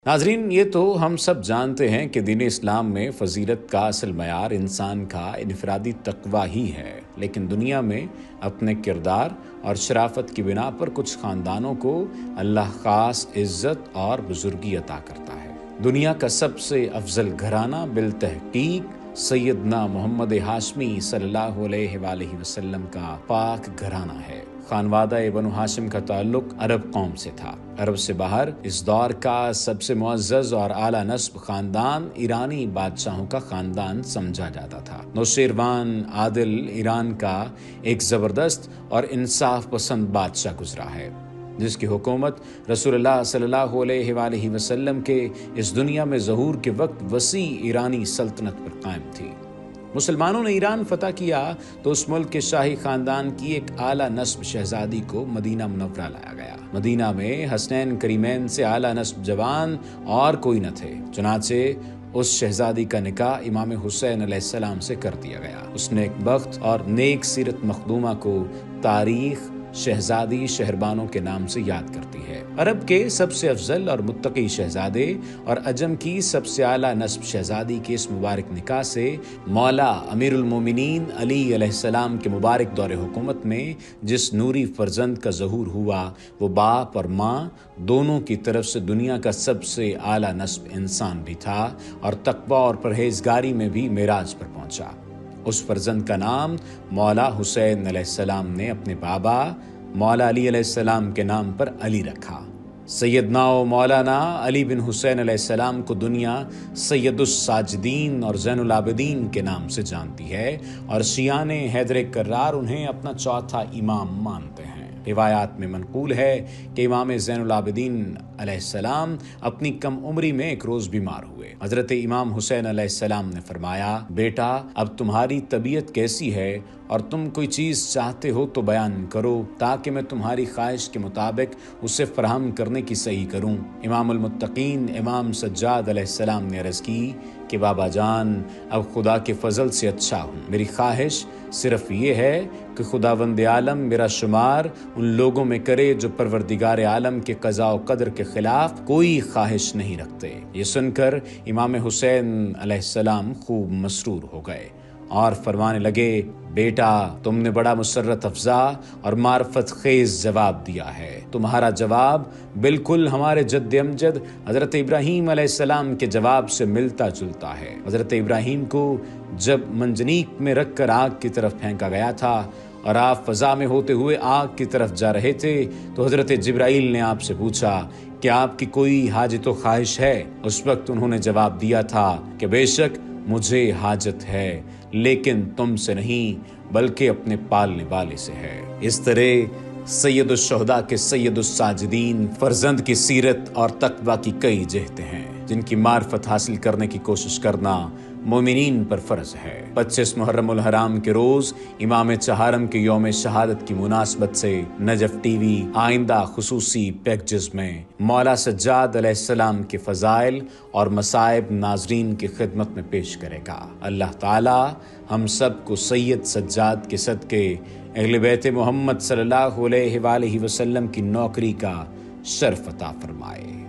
ناظرین، یہ تو ہم سب جانتے ہیں کہ دین اسلام میں فضیلت کا اصل معیار انسان کا انفرادی تقوی ہی ہے، لیکن دنیا میں اپنے کردار اور شرافت کی بنا پر کچھ خاندانوں کو اللہ خاص عزت اور بزرگی عطا کرتا ہے۔ دنیا کا سب سے افضل گھرانہ بالتحقیق سیدنا محمد ہاشمی صلی اللہ علیہ وآلہ وسلم کا پاک گھرانہ ہے۔ خانوادہ بنو ہاشم کا تعلق عرب قوم سے تھا۔ عرب سے باہر اس دور کا سب سے معزز اور اعلیٰ نسب خاندان ایرانی بادشاہوں کا خاندان سمجھا جاتا تھا۔ نوشیروان عادل ایران کا ایک زبردست اور انصاف پسند بادشاہ گزرا ہے، جس کی حکومت رسول اللہ صلی اللہ علیہ وآلہ وسلم کے اس دنیا میں ظہور کے وقت وسیع ایرانی سلطنت پر قائم تھی۔ مسلمانوں نے ایران فتح کیا تو اس ملک کے شاہی خاندان کی ایک اعلیٰ نسب شہزادی کو مدینہ منورہ لایا گیا۔ مدینہ میں حسنین کریمین سے اعلیٰ نسب جوان اور کوئی نہ تھے، چنانچہ اس شہزادی کا نکاح امام حسین علیہ السلام سے کر دیا گیا۔ اس نیک بخت اور نیک سیرت مخدومہ کو تاریخ شہزادی شہربانوں کے نام سے یاد کرتی ہے۔ عرب کے سب سے افضل اور متقی شہزادے اور عجم کی سب سے اعلیٰ نسب شہزادی کے اس مبارک نکاح سے مولا امیر المومنین علی علیہ السلام کے مبارک دور حکومت میں جس نوری فرزند کا ظہور ہوا، وہ باپ اور ماں دونوں کی طرف سے دنیا کا سب سے اعلیٰ نسب انسان بھی تھا اور تقویٰ اور پرہیزگاری میں بھی معراج پر پہنچا۔ اس فرزند کا نام مولا حسین علیہ السلام نے اپنے بابا مولا علی علیہ السلام کے نام پر علی رکھا۔ سیدنا و مولانا علی بن حسین علیہ السلام کو دنیا سید الساجدین اور زین العابدین کے نام سے جانتی ہے، اور شیعان حیدر کرار انہیں اپنا چوتھا امام مانتے ہیں۔ روایات میں منقول ہے کہ امام زین العابدین علیہ السلام اپنی کم عمری میں ایک روز بیمار ہوئے۔ حضرت امام حسین علیہ السلام نے فرمایا، بیٹا اب تمہاری طبیعت کیسی ہے اور تم کوئی چیز چاہتے ہو تو بیان کرو تاکہ میں تمہاری خواہش کے مطابق اسے فراہم کرنے کی صحیح کروں۔ امام المتقین امام سجاد علیہ السلام نے عرض کی کہ بابا جان، اب خدا کے فضل سے اچھا ہوں، میری خواہش صرف یہ ہے کہ خداوند عالم میرا شمار ان لوگوں میں کرے جو پروردگار عالم کے قضاء و قدر کے خلاف کوئی خواہش نہیں رکھتے۔ یہ سن کر امام حسین علیہ السلام خوب مسرور ہو گئے اور فرمانے لگے، بیٹا تم نے بڑا مسرت افزا اور معرفت خیز جواب دیا ہے۔ تمہارا جواب بالکل ہمارے جد امجد حضرت ابراہیم علیہ السلام کے جواب سے ملتا جلتا ہے۔ حضرت ابراہیم کو جب منجنیق میں رکھ کر آگ کی طرف پھینکا گیا تھا اور آپ فضا میں ہوتے ہوئے آگ کی طرف جا رہے تھے تو حضرت جبرائیل نے آپ سے پوچھا کہ آپ کی کوئی حاجت و خواہش ہے؟ اس وقت انہوں نے جواب دیا تھا کہ بے شک مجھے حاجت ہے، لیکن تم سے نہیں بلکہ اپنے پالنے والے سے ہے۔ اس طرح سید الشہداء کے سید الساجدین فرزند کی سیرت اور تقویٰ کی کئی جہتیں ہیں جن کی معرفت حاصل کرنے کی کوشش کرنا مومنین پر فرض ہے۔ 25 محرم الحرام کے روز امام چہارم کے یوم شہادت کی مناسبت سے نجف ٹی وی آئندہ خصوصی پیکجز میں مولا سجاد علیہ السلام کے فضائل اور مصائب ناظرین کی خدمت میں پیش کرے گا۔ اللہ تعالی ہم سب کو سید سجاد کے صدقے اہل بیت محمد صلی اللہ علیہ وآلہ وسلم کی نوکری کا شرف عطا فرمائے۔